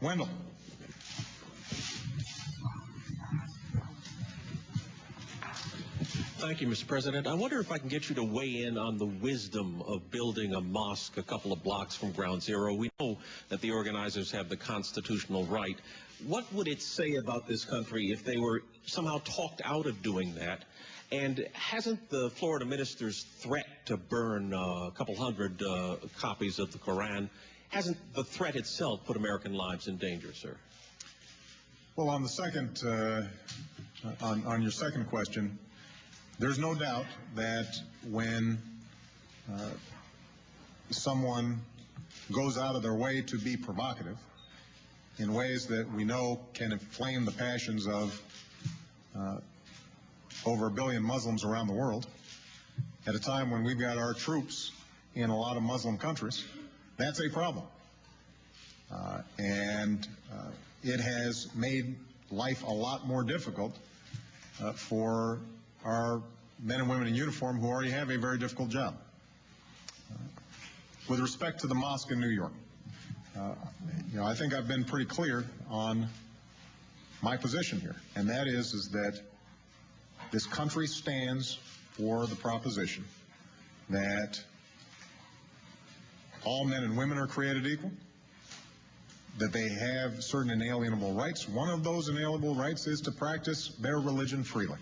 Wendell. Thank you, Mr. President. I wonder if I can get you to weigh in on the wisdom of building a mosque a couple of blocks from Ground Zero. We know that the organizers have the constitutional right. What would it say about this country if they were somehow talked out of doing that? And hasn't the Florida minister's threat to burn a couple hundred copies of the Quran, hasn't the threat itself put American lives in danger, sir? Well, on the second, on your second question, there's no doubt that when someone goes out of their way to be provocative in ways that we know can inflame the passions of over 1 billion Muslims around the world, at a time when we've got our troops in a lot of Muslim countries, that's a problem. And it has made life a lot more difficult for our men and women in uniform who already have a very difficult job. With respect to the mosque in New York, I think I've been pretty clear on my position here, and that is that this country stands for the proposition that all men and women are created equal, that they have certain inalienable rights. One of those inalienable rights is to practice their religion freely.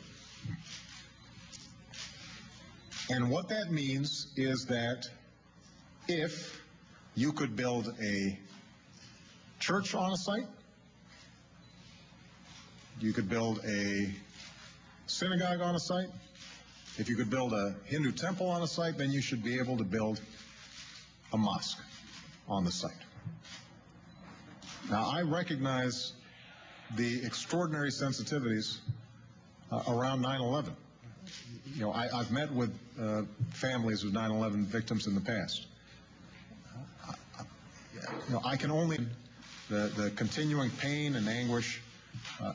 And what that means is that if you could build a church on a site, you could build a synagogue on a site, if you could build a Hindu temple on a site, then you should be able to build a mosque on the site. Now, I recognize the extraordinary sensitivities around 9/11. I've met with families of 9/11 victims in the past. I can only the continuing pain and anguish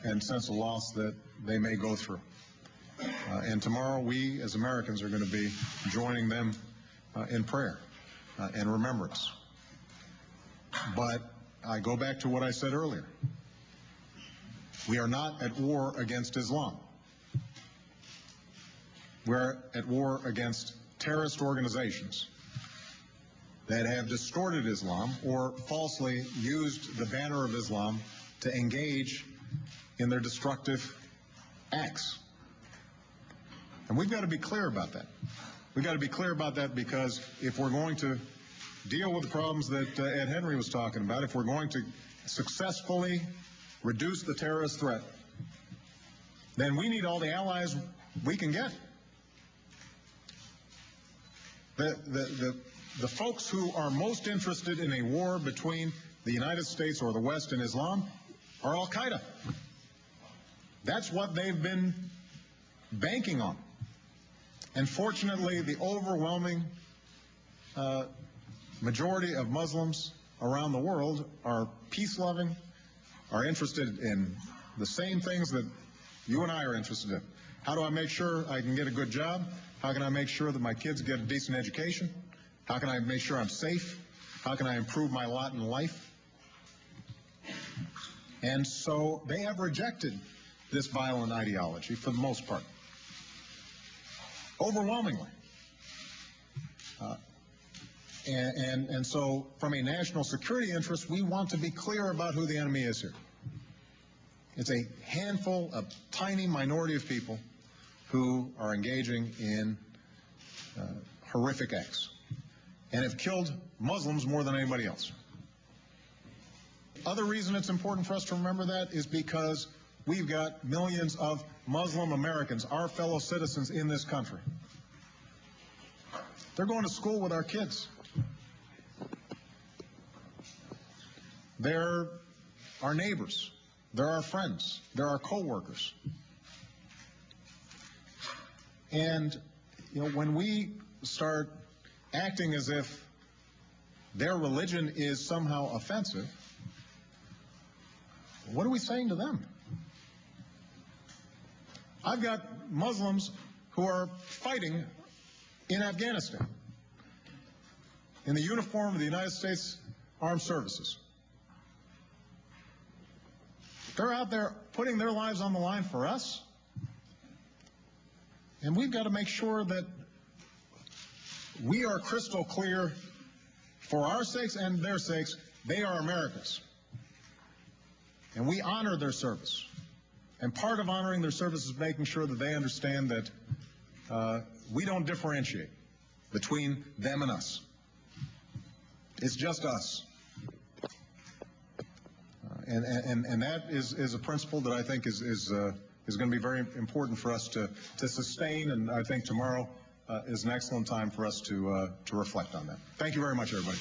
and sense of loss that they may go through. And tomorrow, we as Americans are going to be joining them in prayer and remembrance. But I go back to what I said earlier. We are not at war against Islam. We're at war against terrorist organizations that have distorted Islam or falsely used the banner of Islam to engage in their destructive acts. And we've got to be clear about that. We've got to be clear about that because if we're going to deal with the problems that Ed Henry was talking about, if we're going to successfully reduce the terrorist threat, then we need all the allies we can get. The folks who are most interested in a war between the United States or the West and Islam are Al-Qaeda. That's what they've been banking on. And fortunately, the overwhelming majority of Muslims around the world are peace-loving, are interested in the same things that you and I are interested in. How do I make sure I can get a good job? How can I make sure that my kids get a decent education? How can I make sure I'm safe? How can I improve my lot in life? And so they have rejected this violent ideology for the most part, overwhelmingly. And so from a national security interest, we want to be clear about who the enemy is here. It's a handful, a tiny minority of people who are engaging in horrific acts and have killed Muslims more than anybody else. Other reason it's important for us to remember that is because we've got millions of Muslim Americans, our fellow citizens in this country. They're going to school with our kids. They're our neighbors. They're our friends. They're our co-workers. And, when we start acting as if their religion is somehow offensive, what are we saying to them? I've got Muslims who are fighting in Afghanistan in the uniform of the United States Armed Services. They're out there putting their lives on the line for us. And we've got to make sure that we are crystal clear for our sakes and their sakes. They are Americans. And we honor their service. And part of honoring their service is making sure that they understand that we don't differentiate between them and us. It's just us. And that is a principle that I think is going to be very important for us to sustain, and I think tomorrow is an excellent time for us to reflect on that. Thank you very much, everybody.